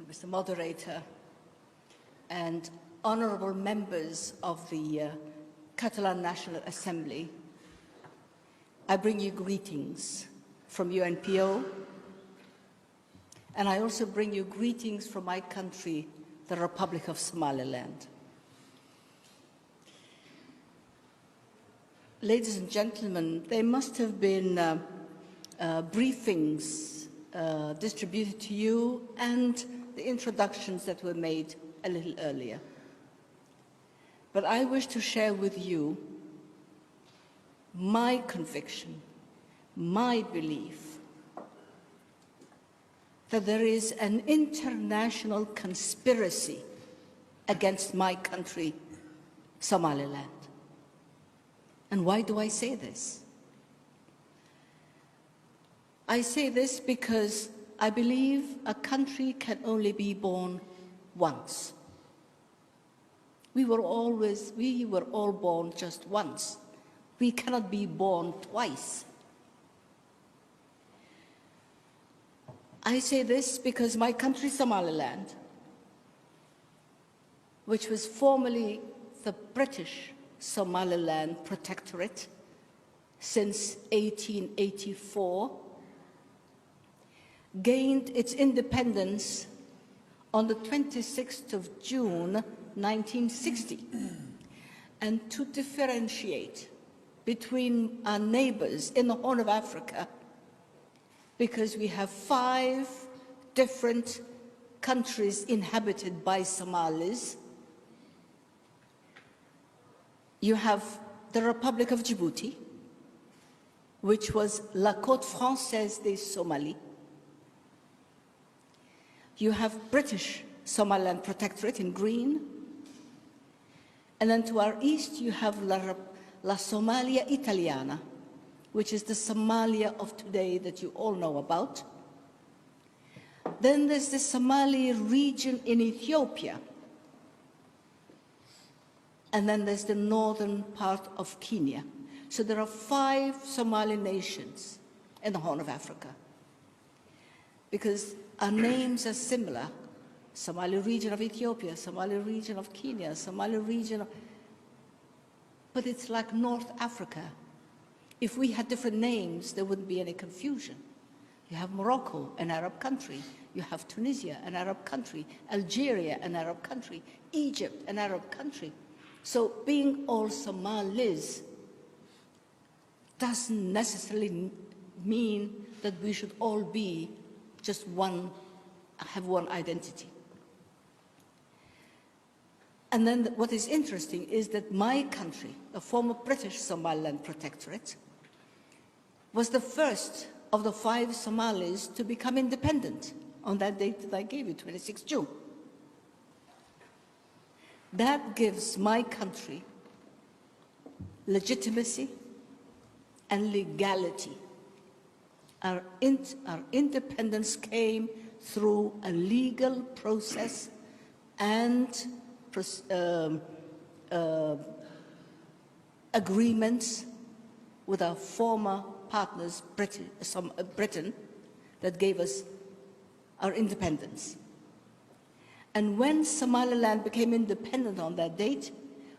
Mr. Moderator, and honorable members of the Catalan National Assembly, I bring you greetings from UNPO, and I also bring you greetings from my country, the Republic of Somaliland. Ladies and gentlemen, there must have been briefings distributed to you and the introductions that were made a little earlier. But I wish to share with you my conviction, my belief that there is an international conspiracy against my country, Somaliland. And why do I say this? I say this because I believe a country can only be born once. We were all born just once. We cannot be born twice. I say this because my country, Somaliland, which was formerly the British Somaliland Protectorate since 1884, gained its independence on the 26th of June, 1960. And to differentiate between our neighbors in the Horn of Africa, because we have 5 different countries inhabited by Somalis. You have the Republic of Djibouti, which was La Côte Française des Somalie. You have British Somaliland Protectorate in green. And then to our east, you have La Somalia Italiana, which is the Somalia of today that you all know about. Then there's the Somali region in Ethiopia. And then there's the northern part of Kenya. So there are 5 Somali nations in the Horn of Africa. Because our names are similar. Somali region of Ethiopia, Somali region of Kenya, Somali region of... But it's like North Africa. If we had different names, there wouldn't be any confusion. You have Morocco, an Arab country. You have Tunisia, an Arab country. Algeria, an Arab country. Egypt, an Arab country. So being all Somalis doesn't necessarily mean that we should all be just have one identity. And then what is interesting is that my country, the former British Somaliland Protectorate, was the first of the 5 Somalis to become independent on that date that I gave you, 26 June. That gives my country legitimacy and legality. Our independence came through a legal process and agreements with our former partners, Britain, that gave us our independence. And when Somaliland became independent on that date,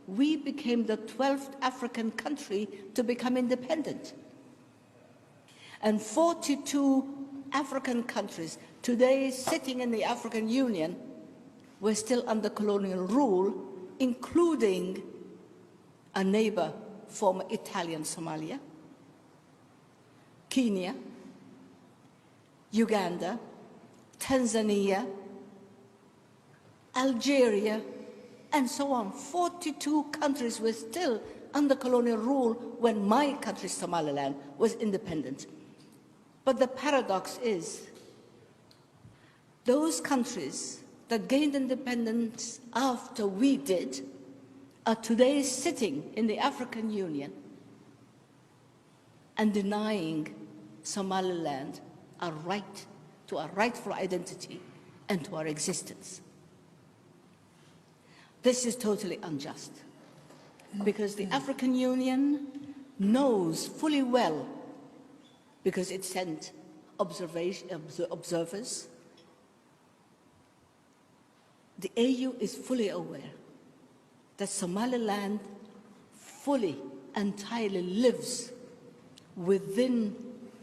we became the 12th African country to become independent. And 42 African countries today sitting in the African Union were still under colonial rule, including a neighbor, former Italian Somalia, Kenya, Uganda, Tanzania, Algeria, and so on. 42 countries were still under colonial rule when my country, Somaliland, was independent. But the paradox is, those countries that gained independence after we did are today sitting in the African Union and denying Somaliland our right to our rightful identity and to our existence. This is totally unjust, because the African Union knows fully well, because it sent observers, The AU is fully aware that Somaliland fully, entirely lives within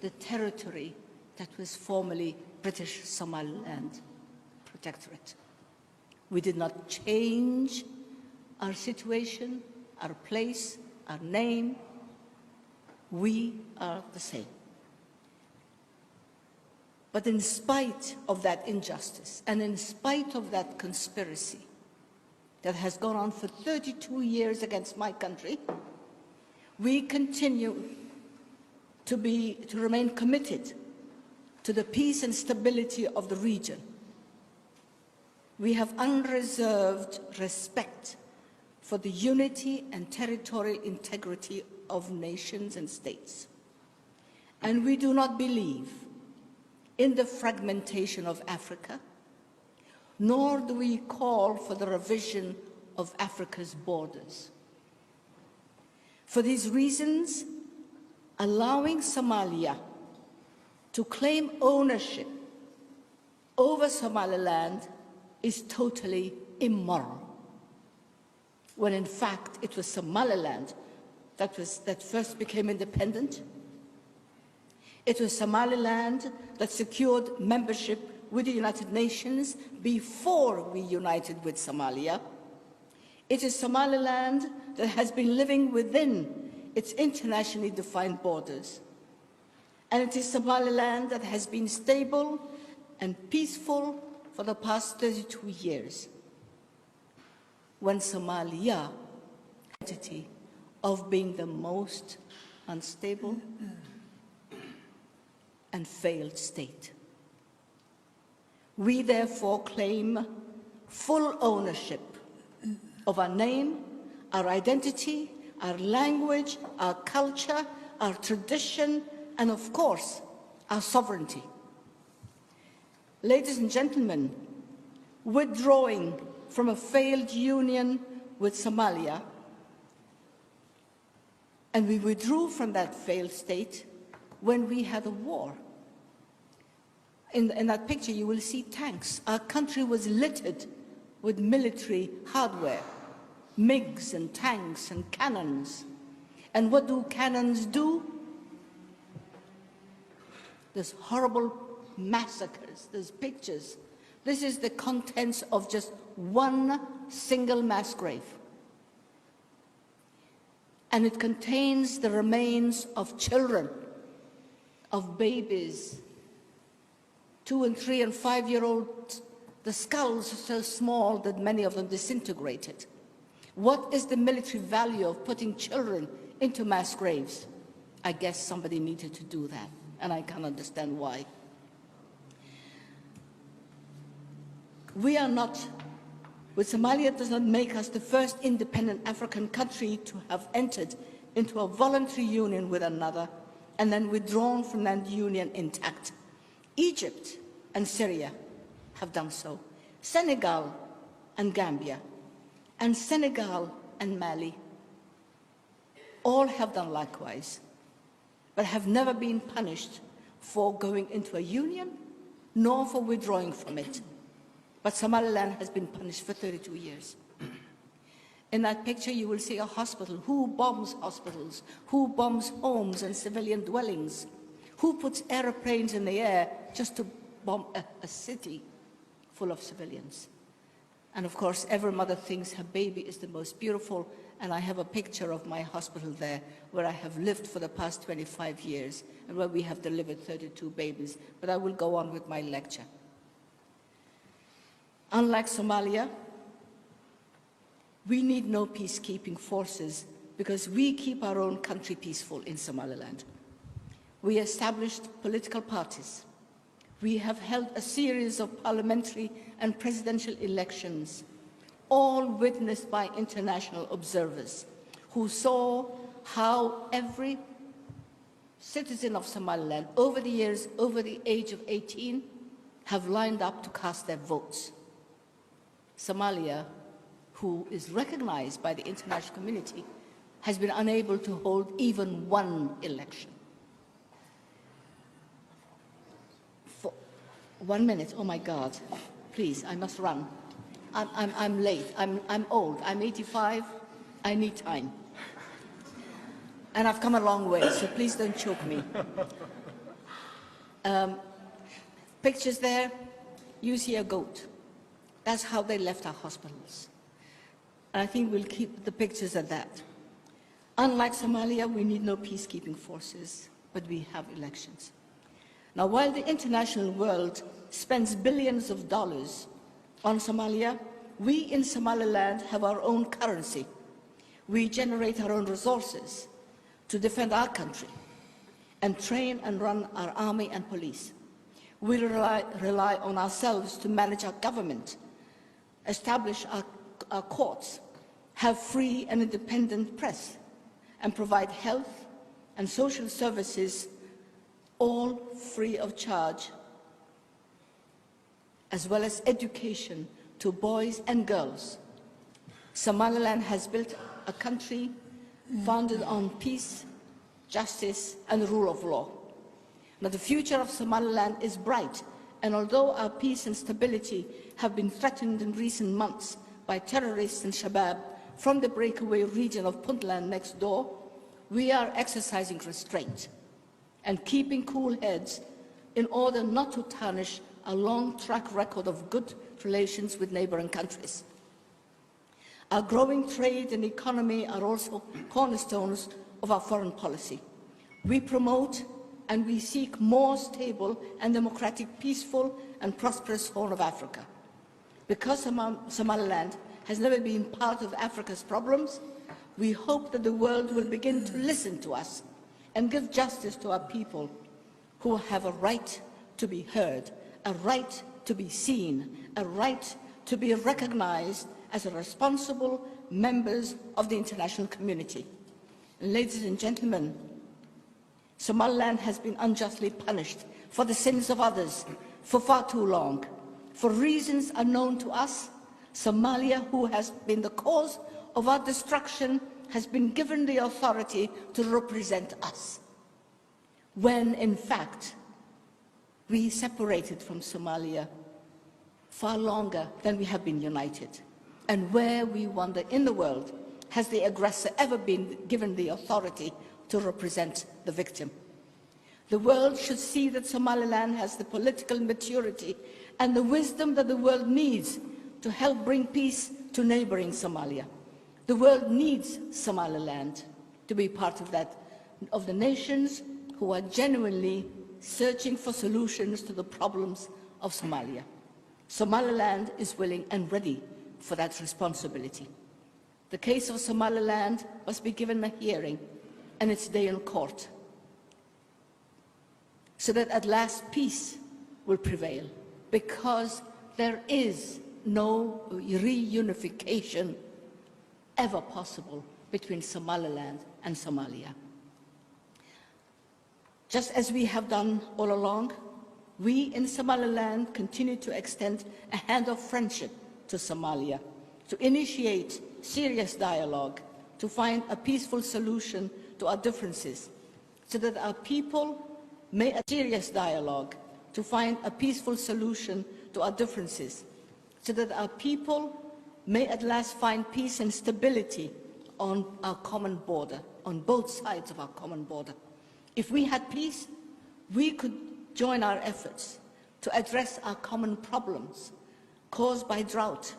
the territory that was formerly British Somaliland Protectorate. We did not change our situation, our place, our name. We are the same. But in spite of that injustice and in spite of that conspiracy that has gone on for 32 years against my country, we continue to remain committed to the peace and stability of the region. We have unreserved respect for the unity and territorial integrity of nations and states. And we do not believe in the fragmentation of Africa, nor do we call for the revision of Africa's borders. For these reasons, allowing Somalia to claim ownership over Somaliland is totally immoral, when in fact it was Somaliland that first became independent. It was Somaliland that secured membership with the United Nations before we united with Somalia. It is Somaliland that has been living within its internationally defined borders. And it is Somaliland that has been stable and peaceful for the past 32 years. When Somalia, entity of being the most unstable and failed state. We therefore claim full ownership of our name, our identity, our language, our culture, our tradition, and of course, our sovereignty. Ladies and gentlemen, withdrawing from a failed union with Somalia, and we withdrew from that failed state when we had a war. In that picture, you will see tanks. Our country was littered with military hardware, MiGs and tanks and cannons. And what do cannons do? There's horrible massacres, there's pictures. This is the contents of just one single mass grave. And it contains the remains of children, of babies, 2 and 3 and 5-year-olds. The skulls are so small that many of them disintegrated. What is the military value of putting children into mass graves? I guess somebody needed to do that, and I can't understand why. We are not, Somalia does not make us the first independent African country to have entered into a voluntary union with another and then withdrawn from that union intact. Egypt and Syria have done so. Senegal and Gambia, and Senegal and Mali, all have done likewise, but have never been punished for going into a union, nor for withdrawing from it. But Somaliland has been punished for 32 years. In that picture, you will see a hospital. Who bombs hospitals? Who bombs homes and civilian dwellings? Who puts airplanes in the air just to bomb a city full of civilians? And of course, every mother thinks her baby is the most beautiful, and I have a picture of my hospital there where I have lived for the past 25 years and where we have delivered 32 babies. But I will go on with my lecture. Unlike Somalia, we need no peacekeeping forces because we keep our own country peaceful in Somaliland. We established political parties. We have held a series of parliamentary and presidential elections, all witnessed by international observers who saw how every citizen of Somaliland over the years, over the age of 18, have lined up to cast their votes. Somalia, who is recognized by the international community, has been unable to hold even one election. For 1 minute, oh my God, please, I must run. I'm late. I'm old. I'm 85. I need time. And I've come a long way, so please don't choke me. Pictures there, you see a goat. That's how they left our hospitals. And I think we'll keep the pictures at that. Unlike Somalia, we need no peacekeeping forces, but we have elections. Now, while the international world spends billions of dollars on Somalia, we in Somaliland have our own currency. We generate our own resources to defend our country and train and run our army and police. We rely on ourselves to manage our government, establish our courts, have free and independent press, and provide health and social services, all free of charge, as well as education to boys and girls. Somaliland has built a country founded on peace, justice, and the rule of law. Now, the future of Somaliland is bright, and although our peace and stability have been threatened in recent months by terrorists and Shabab from the breakaway region of Puntland next door, we are exercising restraint and keeping cool heads in order not to tarnish a long track record of good relations with neighboring countries. Our growing trade and economy are also cornerstones of our foreign policy. We promote and we seek more stable and democratic, peaceful and prosperous Horn of Africa. Because Somaliland has never been part of Africa's problems, we hope that the world will begin to listen to us and give justice to our people who have a right to be heard, a right to be seen, a right to be recognized as responsible members of the international community. And ladies and gentlemen, Somaliland has been unjustly punished for the sins of others for far too long. For reasons unknown to us, Somalia, who has been the cause of our destruction, has been given the authority to represent us, when in fact we separated from Somalia far longer than we have been united. And where, we wonder, in the world, has the aggressor ever been given the authority to represent the victim? The world should see that Somaliland has the political maturity and the wisdom that the world needs to help bring peace to neighboring Somalia. The world needs Somaliland to be part of that, of the nations who are genuinely searching for solutions to the problems of Somalia. Somaliland is willing and ready for that responsibility. The case of Somaliland must be given a hearing and its day in court, so that at last peace will prevail, because there is no reunification ever possible between Somaliland and Somalia. Just as we have done all along, we in Somaliland continue to extend a hand of friendship to Somalia, to initiate serious dialogue, to find a peaceful solution to our differences, so that our people may serious dialogue, to find a peaceful solution to our differences, so that our people may at last find peace and stability on our common border, on both sides of our common border. If we had peace, we could join our efforts to address our common problems caused by drought,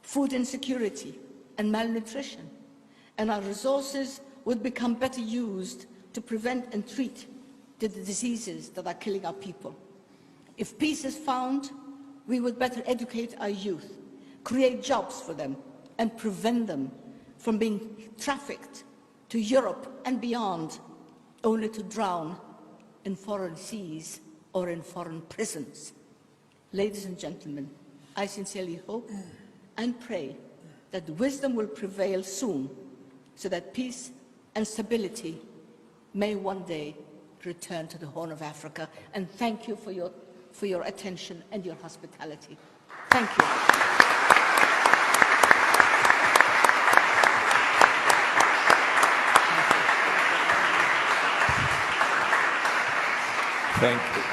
food insecurity, and malnutrition, and our resources would become better used to prevent and treat the diseases that are killing our people. If peace is found, we would better educate our youth, create jobs for them, and prevent them from being trafficked to Europe and beyond, only to drown in foreign seas or in foreign prisons. Ladies and gentlemen, I sincerely hope and pray that wisdom will prevail soon, so that peace and stability may one day return to the Horn of Africa. And thank you for your attention and your hospitality. Thank you. Thank you.